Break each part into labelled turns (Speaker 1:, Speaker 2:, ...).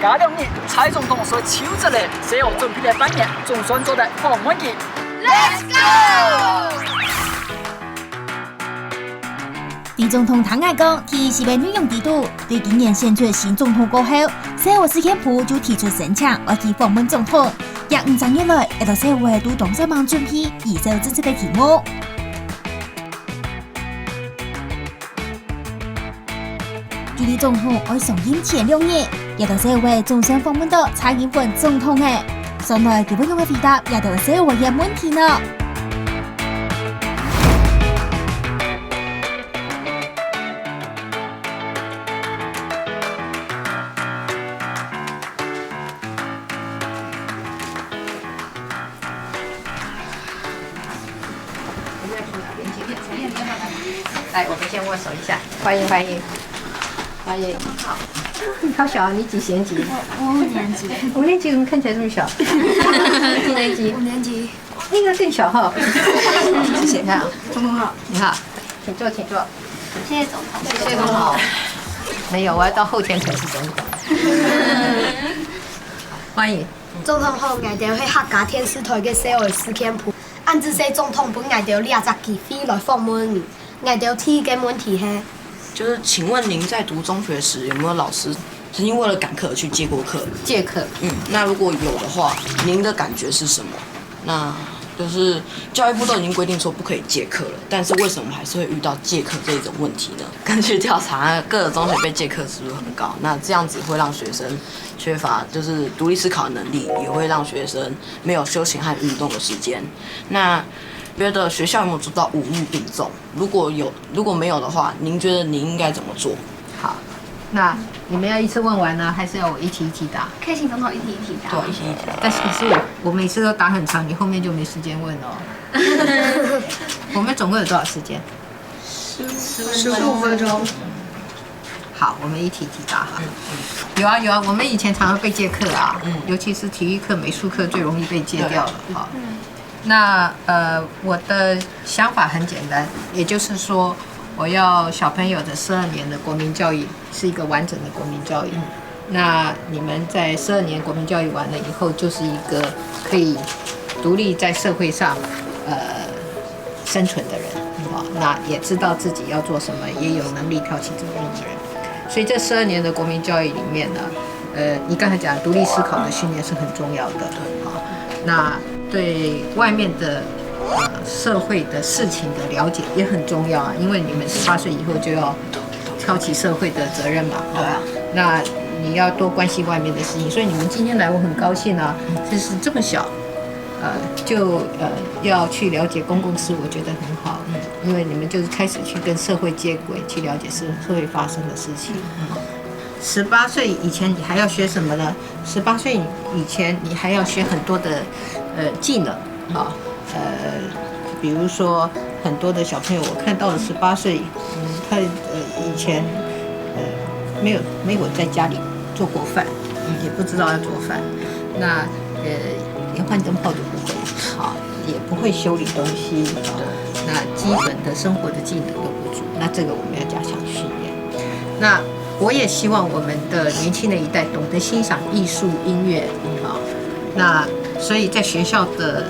Speaker 1: 加2年，蔡总统所求职的社会准备的半年，总算做得访问的。Let's go！
Speaker 2: 李总统唐爱讲，提西北女用制度，对今年选出新总统过后，社会事件部就提出申请，要去访问总统。也5长以来，一到社会都动手忙准备移走这个题目。距离总统要上任前2年，一到社会总算访问到蔡英文总统的，上来基本用的回答也到社会嘅问题呢。
Speaker 3: 来，我们先握手一下，欢迎欢迎欢迎。好，你好小，你几年级？
Speaker 4: 我5年级。
Speaker 3: 5年级怎么看起来这么小？几年级？
Speaker 4: 5年级。
Speaker 3: 应该更小哈。谢谢，你好，
Speaker 4: 总统好。
Speaker 3: 你好，请坐，请坐。
Speaker 4: 谢谢总统。
Speaker 3: 谢谢总统。没有，我要到后天才是总统。欢迎。
Speaker 4: 总统好，我哋去客家电视台嘅社會事件部，按照社總統本我哋20期飛來訪問，我哋提嘅問題係，
Speaker 5: 就是請問您在讀中學時有沒有老師曾經為了趕課而去借過課？
Speaker 3: 借課。
Speaker 5: 那如果有的話，您的感覺是什麼？那就是教育部都已經規定說不可以借課了，但是為什麼還是會遇到借課這種問題呢？根據調查，各個中學被借課是不是很高？那這樣子會讓學生缺乏就是獨立思考的能力，也會讓學生沒有休閒和運動的時間。那覺得學校有沒有做到五育並重？如果沒有的話，您覺得您應該怎麼做？
Speaker 3: 好，那你們要一次問完呢，還是要我一題一題答？
Speaker 4: 可以請總統一題一題答。
Speaker 5: 對，一題一題。
Speaker 3: 但是我每次都答很長，你後面就沒時間問哦。我們總共有多少時間
Speaker 4: 15分鐘。
Speaker 3: 好，我們一題一題答哈。有啊有啊，我們以前常常被借課啊，尤其是體育課、美術課最容易被借掉了哈。那我的想法很簡單，也就是說，我要小朋友的12年的國民教育是一個完整的國民教育。那你們在12年國民教育完了以後，就是一個可以獨立在社會上生存的人，那也知道自己要做什麼，也有能力挑起責任的人。所以這12年的國民教育裡面呢，你剛才講獨立思考的訓練是很重要的。那對外面的社會的事情的了解也很重要啊，因為你們18歲以後就要挑起社會的責任嘛，對吧？那你要多關心外面的事情，所以你們今天來我很高興啊，就是這麼小，就要去了解公共事，我覺得很好，因為你們就是開始去跟社會接軌，去了解社會發生的事情。18歲以前你還要學什麼呢？18歲以前你還要學很多的技能啊，比如說很多的小朋友，我看到了18歲，他以前沒有在家裡做過飯，也不知道要做飯，那連換燈泡都不會，好，也不會修理東西，那基本的生活的技能都不足，那這個我們要加強訓練。那我也希望我們的年輕的一代懂得欣賞藝術音樂啊，那所以在學校的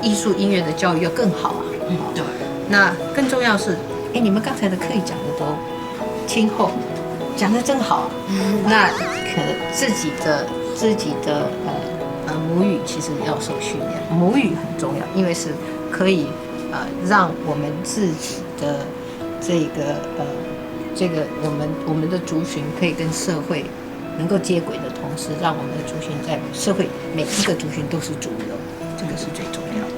Speaker 3: 藝術音樂的教育要更好啊。對。那更重要是，你們剛才的課語講得都親厚，講得真好。那可能自己的母語其實要受訓練，母語很重要，因為是可以讓我們自己的這個我們的族群可以跟社會能夠接軌的同時，讓我們的族群在社會每一個族群都是主流，這個是最重要的。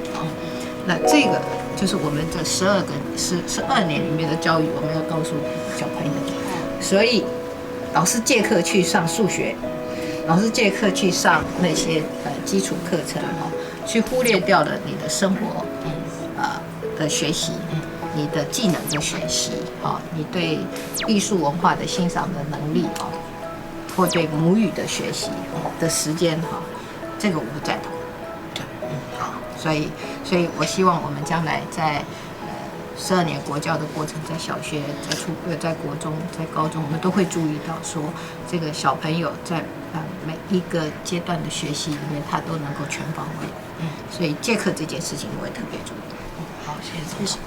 Speaker 3: 那這個就是我們這12年裡面的教育，我們要告訴小朋友。所以老師借課去上數學，老師借課去上那些基礎課程，去忽略掉了你的生活的學習。你的技能的學習，你對藝術文化的欣賞的能力，或對母語的學習的時間，這個我不贊同。對，好，所以我希望我們將來在12年国教的过程，在小学、在国中、在高中，我们都会注意到说，这个小朋友在每一个阶段的学习里面，他都能够全方位。所以借课这件事情我也特别注意。
Speaker 5: 好，谢谢总统。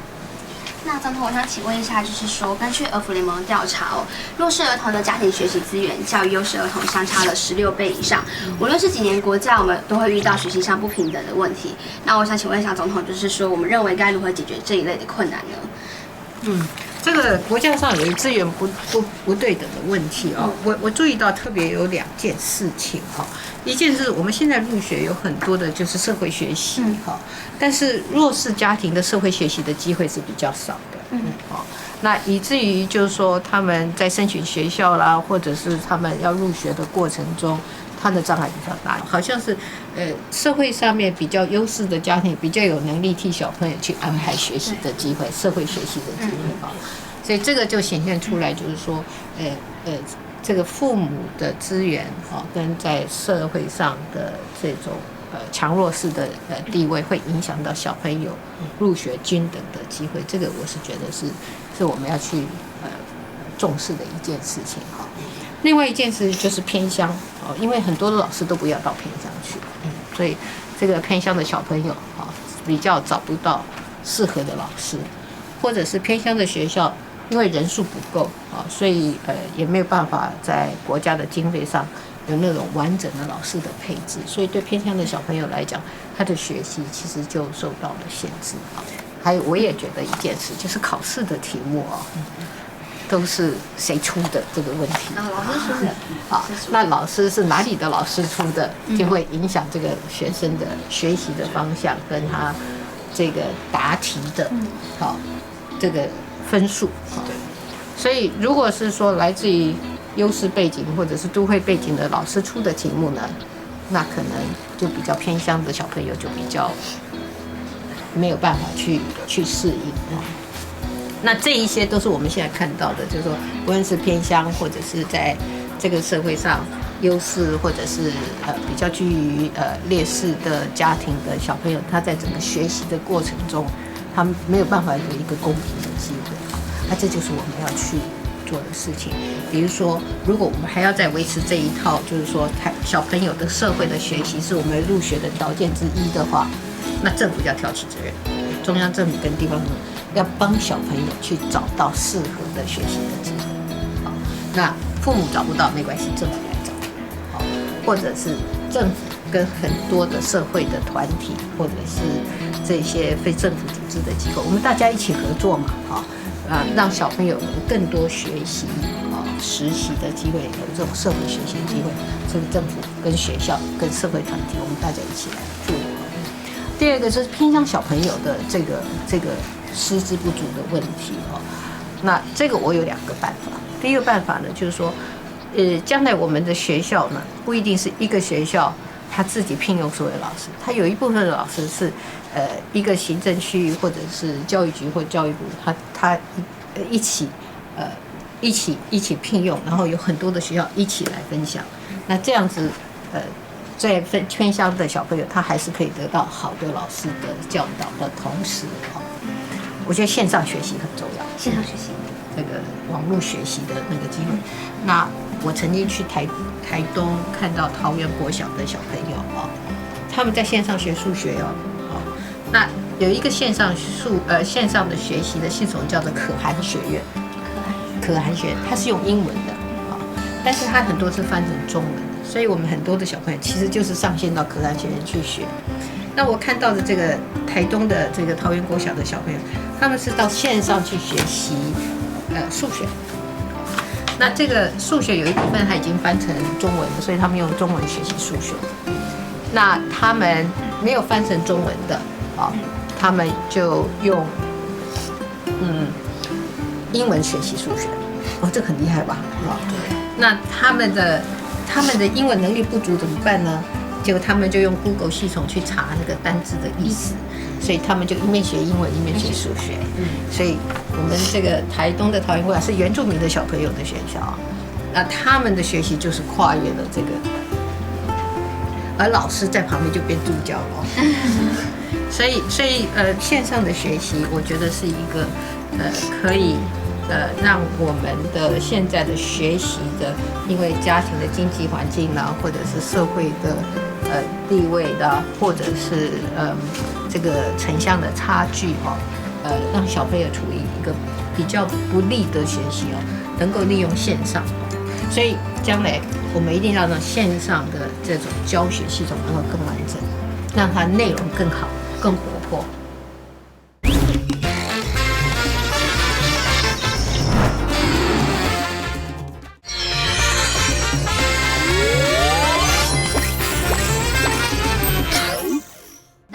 Speaker 6: 那总统，我想请问一下，就是说，根据儿福联盟的调查哦，弱势儿童的家庭学习资源较于优势儿童相差了16倍以上。无论是几年国教，我们都会遇到学习上不平等的问题。那我想请问一下总统，就是说，我们认为该如何解决这一类的困难呢？
Speaker 3: 这个国教上有资源不对等的问题哦。我注意到特别有2件事情哈。一件是我们现在入学有很多的就是社会学习哈，但是弱势家庭的社会学习的机会是比较少的。那以至于就是说他们在申请学校啦，或者是他们要入学的过程中，他的障碍比较大。好像是社会上面比较优势的家庭比较有能力替小朋友去安排学习的机会，社会学习的机会啊。所以这个就显现出来，就是说这个父母的资源跟在社会上的这种强弱势的地位，会影响到小朋友入学均等的机会。这个我是觉得是我们要去重视的一件事情哈。另外一件事就是偏乡因为很多的老师都不要到偏乡去，所以这个偏乡的小朋友比较找不到适合的老师，或者是偏乡的学校。因为人数不够所以也没有办法在国家的经费上有那种完整的老师的配置，所以对偏乡的小朋友来讲，他的学习其实就受到了限制还有我也觉得一件事，就是考试的题目都是谁出的这个问题
Speaker 6: 老师出的
Speaker 3: 那老师是哪里的老师出的，就会影响这个学生的学习的方向跟他这个答题的这个分数所以如果是说来自于优势背景或者是都会背景的老师出的题目呢，那可能就比较偏乡的小朋友就比较没有办法去适应那这一些都是我们现在看到的，就是说无论是偏乡或者是在这个社会上优势或者是比较居于劣势的家庭的小朋友，他在整个学习的过程中，他们没有办法有一个公平的机会这就是我们要去做的事情。比如说，如果我们还要再维持这一套，就是说小朋友的社会的学习是我们入学的条件之一的话，那政府要挑起责任，中央政府跟地方政府要帮小朋友去找到适合的学习的机会。那父母找不到没关系，政府来找，或者是政府跟很多的社会的团体，或者是这些非政府组织的机构，我们大家一起合作嘛，让小朋友有更多学习实习的机会，有这种社会学习的机会。这个政府跟学校跟社会团体，我们大家一起来做。第二个是偏向小朋友的这个师资不足的问题那这个我有2个办法。第一个办法呢，就是说，将来我们的学校呢，不一定是一个学校他自己聘用所有老师，他有一部分的老师是一个行政区域或者是教育局或教育部，他一起聘用，然后有很多的学校一起来分享。那这样子在偏乡的小朋友，他还是可以得到好的老师的教导的同时我觉得线上学习很重要。
Speaker 6: 线上学习，
Speaker 3: 这个网络学习的那个机会。那我曾经去台东看到桃园国小的小朋友他们在线上学数学那有一个线上的学习的系统叫做可汗学院，可汗学院它是用英文的但是它很多是翻成中文的，所以我们很多的小朋友其实就是上线到可汗学院去学。那我看到的这个台东的这个桃园国小的小朋友，他们是到线上去学习数学。那这个数学有一部分它已经翻成中文了，所以他们用中文学习数学。那他们没有翻成中文的他们就用英文学习数学。这很厉害吧？
Speaker 5: 对。
Speaker 3: 那他们的英文能力不足怎么办呢？结果他们就用 Google 系统去查那个单字的意思，所以他们就一面学英文一面学数学。所以我们这个台东的桃园国小是原住民的小朋友的学校，那他们的学习就是跨越了这个，而老师在旁边就变助教了。所以线上的学习，我觉得是一个可以让我们的现在的学习的，因为家庭的经济环境啦，或者是社会的地位啦，或者是这个城乡的差距让小朋友处于一个比较不利的学习能够利用线上，所以将来我们一定要让线上的这种教学系统能够更完整，让它内容更好、更活泼。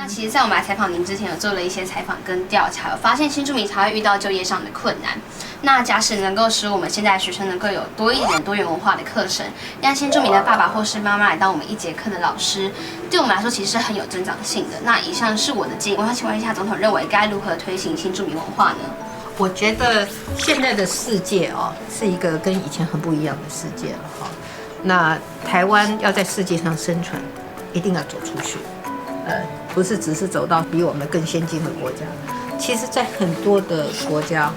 Speaker 6: 其实，在我们来采访您之前，有做了一些采访跟调查，有发现新住民才会遇到就业上的困难。那假使能够使我们现在的学生能够有多一点多元文化的课程，让新住民的爸爸或是妈妈来当我们一节课的老师，对我们来说其实是很有增长性的。那以上是我的建议，我想请问一下总统，认为该如何推行新住民文化呢？
Speaker 3: 我觉得现在的世界是一个跟以前很不一样的世界了那台湾要在世界上生存，一定要走出去。不是只是走到比我们更先进的国家，其实在很多的国家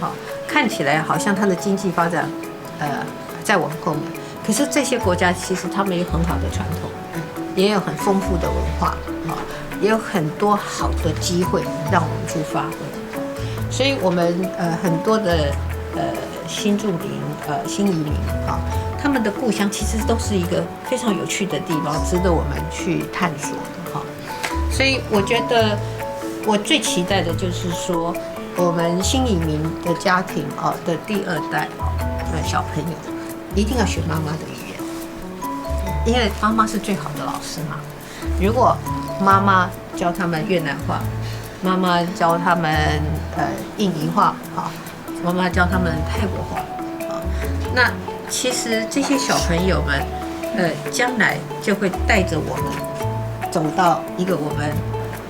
Speaker 3: 看起来好像它的经济发展在我们后面，可是这些国家其实他们有很好的传统，也有很丰富的文化也有很多好的机会让我们去发挥。所以我们很多的新住民新移民他们的故乡其实都是一个非常有趣的地方，值得我们去探索的所以我觉得我最期待的就是说，我们新移民的家庭的第二代小朋友一定要学妈妈的语言，因为妈妈是最好的老师嘛。如果妈妈教他们越南话，妈妈教他们印尼话妈妈教他们泰国话那其实这些小朋友们将来就会带着我们走到一个我们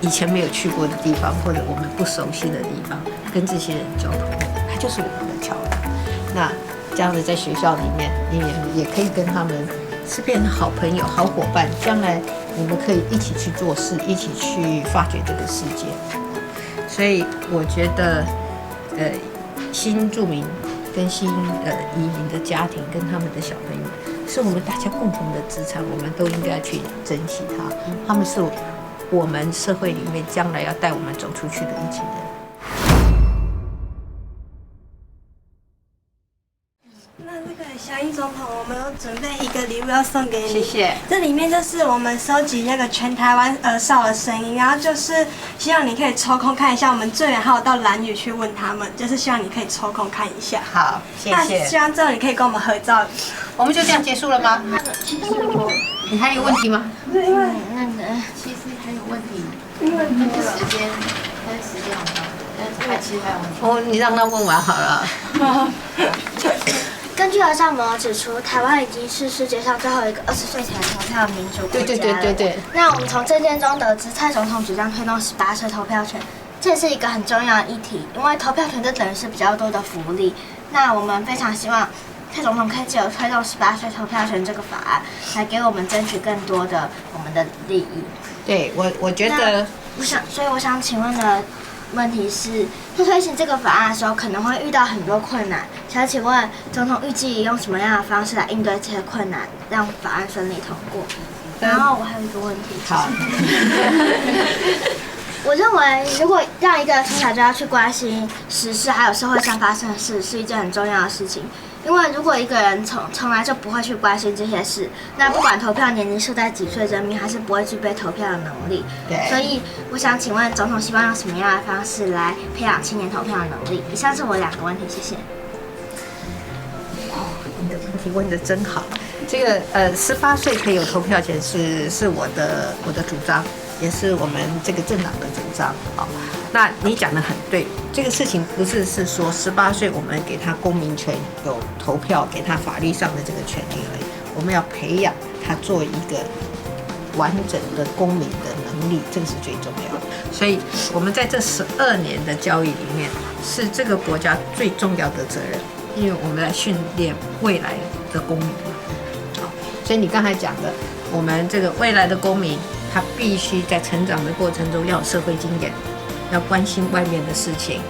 Speaker 3: 以前没有去过的地方，或者我们不熟悉的地方，跟这些人交朋友，它就是我们的桥梁。那这样子在学校里面，你也可以跟他们是变成好朋友、好伙伴。将来你们可以一起去做事，一起去发掘这个世界。所以我觉得，新住民跟新移民的家庭跟他们的小朋友，是我们大家共同的资产，我们都应该去珍惜它。他们是我们社会里面将来要带我们走出去的一群人。
Speaker 7: 那这个小英总统，我们有准备一个礼物要送给你，
Speaker 3: 谢谢。
Speaker 7: 这里面就是我们收集那个全台湾儿少的声音，然后就是希望你可以抽空看一下我们最远还有到兰屿去问他们，就是希望你可以抽空看一下。
Speaker 3: 好，谢谢。
Speaker 7: 那希望之后你可以跟我们合照。
Speaker 3: 我们就这样结束了吗？
Speaker 6: 其实
Speaker 3: 你还有问题吗？
Speaker 7: 对，因为
Speaker 6: 那个其实还有问题，因为那个时间好像，但是其实还有问题。
Speaker 3: 你让他问完好了。
Speaker 8: 根据儿少盟指出，台湾已经是世界上最后一个20岁前投票的民主国家了。对。那我们从政见中得知，蔡总统主张推动18岁投票权，这也是一个很重要的议题，因为投票权这等于是比较多的福利。那我们非常希望蔡总统可以借由推动18岁投票权这个法案，来给我们争取更多的我们的利益。
Speaker 3: 对我觉得，
Speaker 8: 所以我想请问的问题是，在推行这个法案的时候，可能会遇到很多困难。想请问总统预计用什么样的方式来应对这些困难，让法案顺利通过？然后我还有一个问题。
Speaker 3: 好。
Speaker 8: 我认为，如果让一个人从小就要去关心时事，还有社会上发生的事，是一件很重要的事情。因为如果一个人从来就不会去关心这些事，那不管投票年龄设在几岁，人民还是不会具备投票的能力。
Speaker 3: 对。
Speaker 8: 所以我想请问总统希望用什么样的方式来培养青年投票的能力？以上是我2个问题，谢谢。
Speaker 3: 你的问题问得真好。这个18岁可以有投票权是我的主张，也是我们这个政党的主张。好，那你讲得很对，这个事情不是说18岁我们给他公民权有投票，给他法律上的这个权利而已，我们要培养他做一个完整的公民的能力，这个是最重要的。所以我们在这12年的教育里面，是这个国家最重要的责任，因为我们来训练未来的公民嘛。好，所以你刚才讲的，我们这个未来的公民他必须在成长的过程中要有社会经验，要关心外面的事情，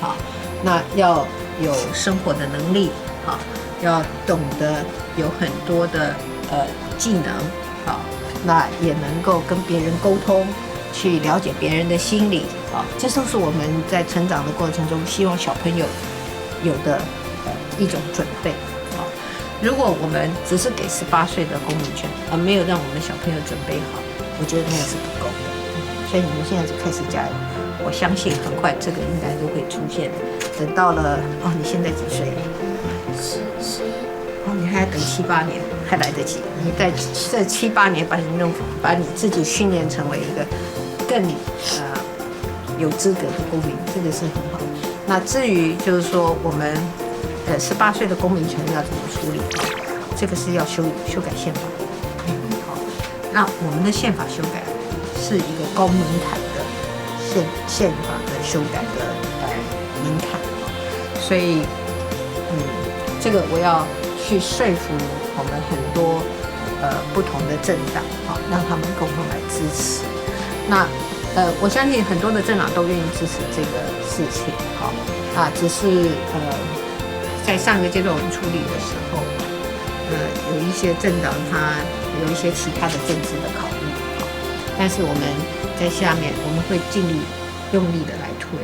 Speaker 3: 好，那要有生活的能力，好，要懂得有很多的技能，好，那也能够跟别人沟通，去了解别人的心理，啊，这都是我们在成长的过程中希望小朋友有的一种准备，啊，如果我们只是给18岁的公民权，而没有让我们的小朋友准备好，我觉得那个是不够的。所以你们现在就开始加油，我相信很快这个应该都会出现。等到了你现在几岁？11。你还要等7、8年，还来得及。你在这7、8年把你自己训练成为一个更有资格的公民，这个是很好。那至于就是说我们18岁的公民权要怎么处理，这个是要修改宪法。好，那我们的宪法修改是一个高门槛的宪法的修改的门槛，所以这个我要去说服我们很多不同的政党，让他们共同来支持。那我相信很多的政党都愿意支持这个事情，只是在上个阶段我们处理的时候，有一些政党它有一些其他的政治的考虑，但是我们在下面我们会尽力用力的来推，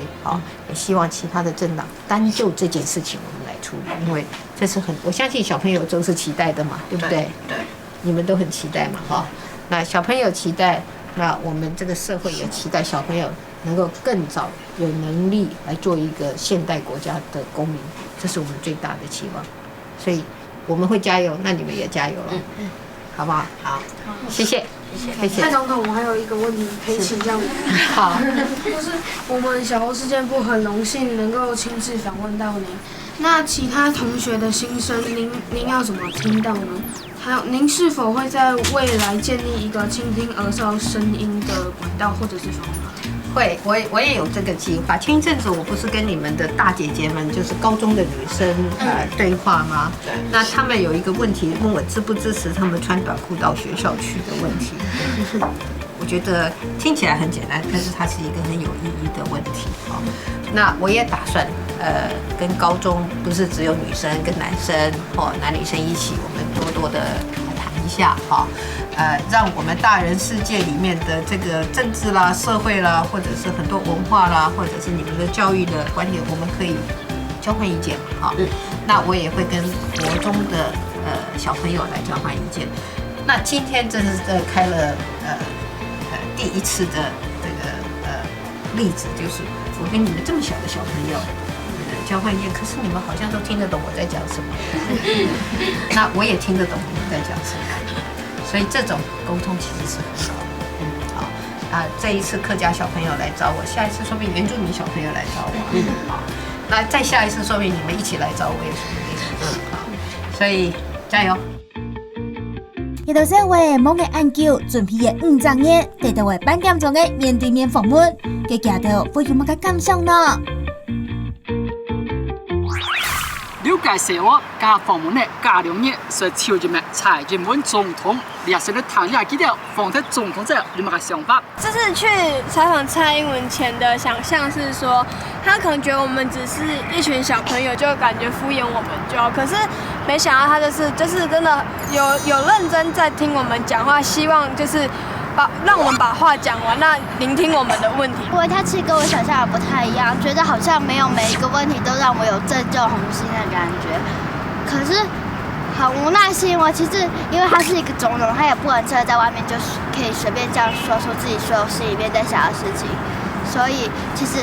Speaker 3: 也希望其他的政党单就这件事情我们来处理，因为这是我相信小朋友都是期待的嘛，对不对？对，你们都很期待嘛，那小朋友期待，那我们这个社会也期待小朋友能够更早有能力来做一个现代国家的公民，这是我们最大的期望，所以我们会加油，那你们也加油了，好不好？好，谢谢。
Speaker 9: 蔡总统，我还有一个问题可以请教你。
Speaker 3: 好，
Speaker 9: 就是我们小欧事件部很荣幸能够亲自访问到您。那其他同学的心声，您要怎么听到呢？还有，您是否会在未来建立一个倾听儿少声音的管道或者是方法？
Speaker 3: 会，我也有这个计划。前一阵子我不是跟你们的大姐姐们，就是高中的女生对话吗？对。那他们有一个问题问我支不支持他们穿短裤到学校去的问题，我觉得听起来很简单，但是它是一个很有意义的问题。那我也打算跟高中不是只有女生跟男生男女生一起，我们多的谈一下让我们大人世界里面的这个政治啦、社会啦，或者是很多文化啦，或者是你们的教育的观点，我们可以交换意见那我也会跟国中的小朋友来交换意见。那今天这是开了第一次的这个例子，就是我跟你们这么小的小朋友交换意见，可是你们好像都听得懂我在讲什么，那我也听得懂你们在讲什么。所以这种沟通其实是很好的，这一次客家小朋友来找我，下一次说不定原住民小朋友来找我，那再下一次说不定你们一起来找我也说不定，所以加油。
Speaker 2: 一到社會冇嘅研究，準備嘅5週年，得到為8點鐘嘅面對面訪問，嘅家到會有乜嘅感想呢？
Speaker 1: 了解社會加訪問的加良業是朝人民蔡英文總統列席的談話記錄，訪問總統者有乜嘅想法？
Speaker 9: 这次去采访蔡英文前的想象是说，他可能觉得我们只是一群小朋友，就感觉敷衍我们就好。可是没想到他就是真的有认真在听我们讲话，希望就是让我们把话讲完，那聆听我们的问题。
Speaker 8: 因为他其实跟我想象的不太一样，觉得好像没有每一个问题都让我有拯救红心的感觉。可是很无奈，是因为其实因为他是一个总统，他也不能真的在外面就是可以随便这样说出自己所有心里面在想的事情，所以其实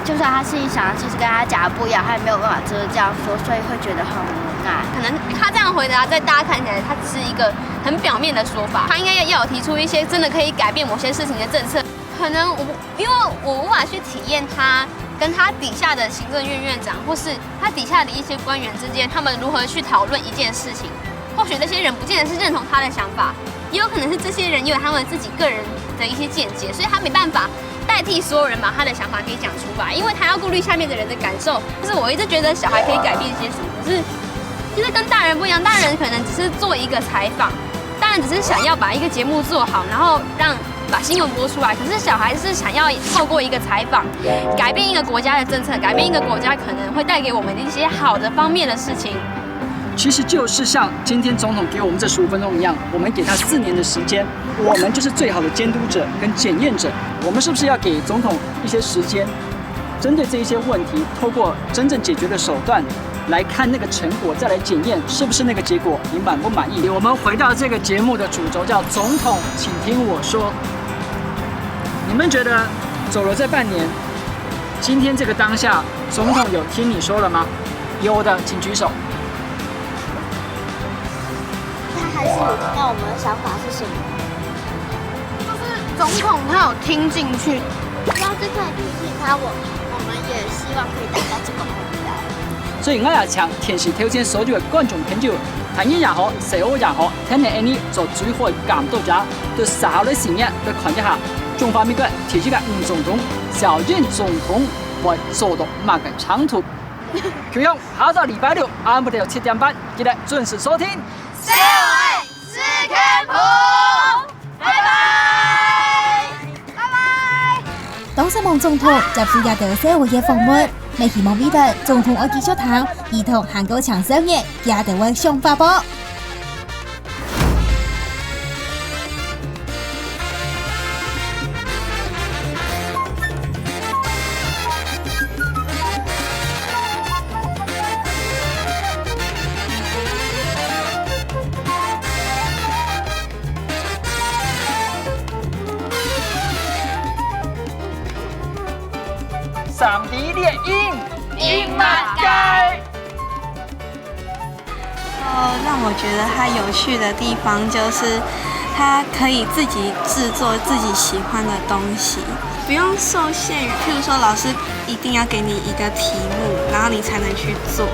Speaker 8: 就算他心里想的其实跟他讲的不一样，他也没有办法真的这样说，所以会觉得很无奈。
Speaker 6: 可能他这样回答，在大家看起来，他只是一个很表面的说法。他应该要有提出一些真的可以改变某些事情的政策。可能因为我无法去体验他跟他底下的行政院院长，或是他底下的一些官员之间，他们如何去讨论一件事情。或许这些人不见得是认同他的想法，也有可能是这些人也有他们自己个人的一些见解，所以他没办法代替所有人把他的想法可以讲出来，因为他要顾虑下面的人的感受。就是我一直觉得小孩可以改变些什么，可是就是跟大人不一样，大人可能只是做一个采访，大
Speaker 10: 当然只是想要把一个节目做好，然后把新闻播出来。可是小孩是想要透过一个采访，改变一个国家的政策，改变一个国家可能会带给我们一些好的方面的事情。
Speaker 1: 其实就是像今天总统给我们这15分钟一样，我们给他4年的时间，我们就是最好的监督者跟检验者。我们是不是要给总统一些时间，针对这一些问题，透过真正解决的手段来看那个成果，再来检验是不是那个结果你满不满意？我们回到这个节目的主轴，叫总统，请听我说。你们觉得走了这半年，今天这个当下，总统有听你说了吗？有的请举手。
Speaker 8: 他还是有听到我们的想法是什么？
Speaker 9: 就是总统他有听进去，
Speaker 8: 只要这块提醒他，我们也希望可以达到这个目标。
Speaker 1: 所以我也請電視挑戰所有嘅觀眾朋友，睇演也好，社會也好，聽你呢做最好嘅監督者，對稍後的時間來看一下中華民國提出嘅總統小英總統會做到乜嘅長途。求用下到禮拜六晏晝7點半，記得準時收聽。
Speaker 11: 社會是看譜，拜拜，拜拜。
Speaker 2: 董事夢總統接受得社會嘅訪問，未希望未來總統會繼續談兒童韓國青少年也得會想法噃。
Speaker 1: 3D 猎鹰，鹰满街。
Speaker 12: 让我觉得它有趣的地方就是它可以自己制作自己喜欢的东西，不用受限于，譬如说老师一定要给你一个题目，然后你才能去做。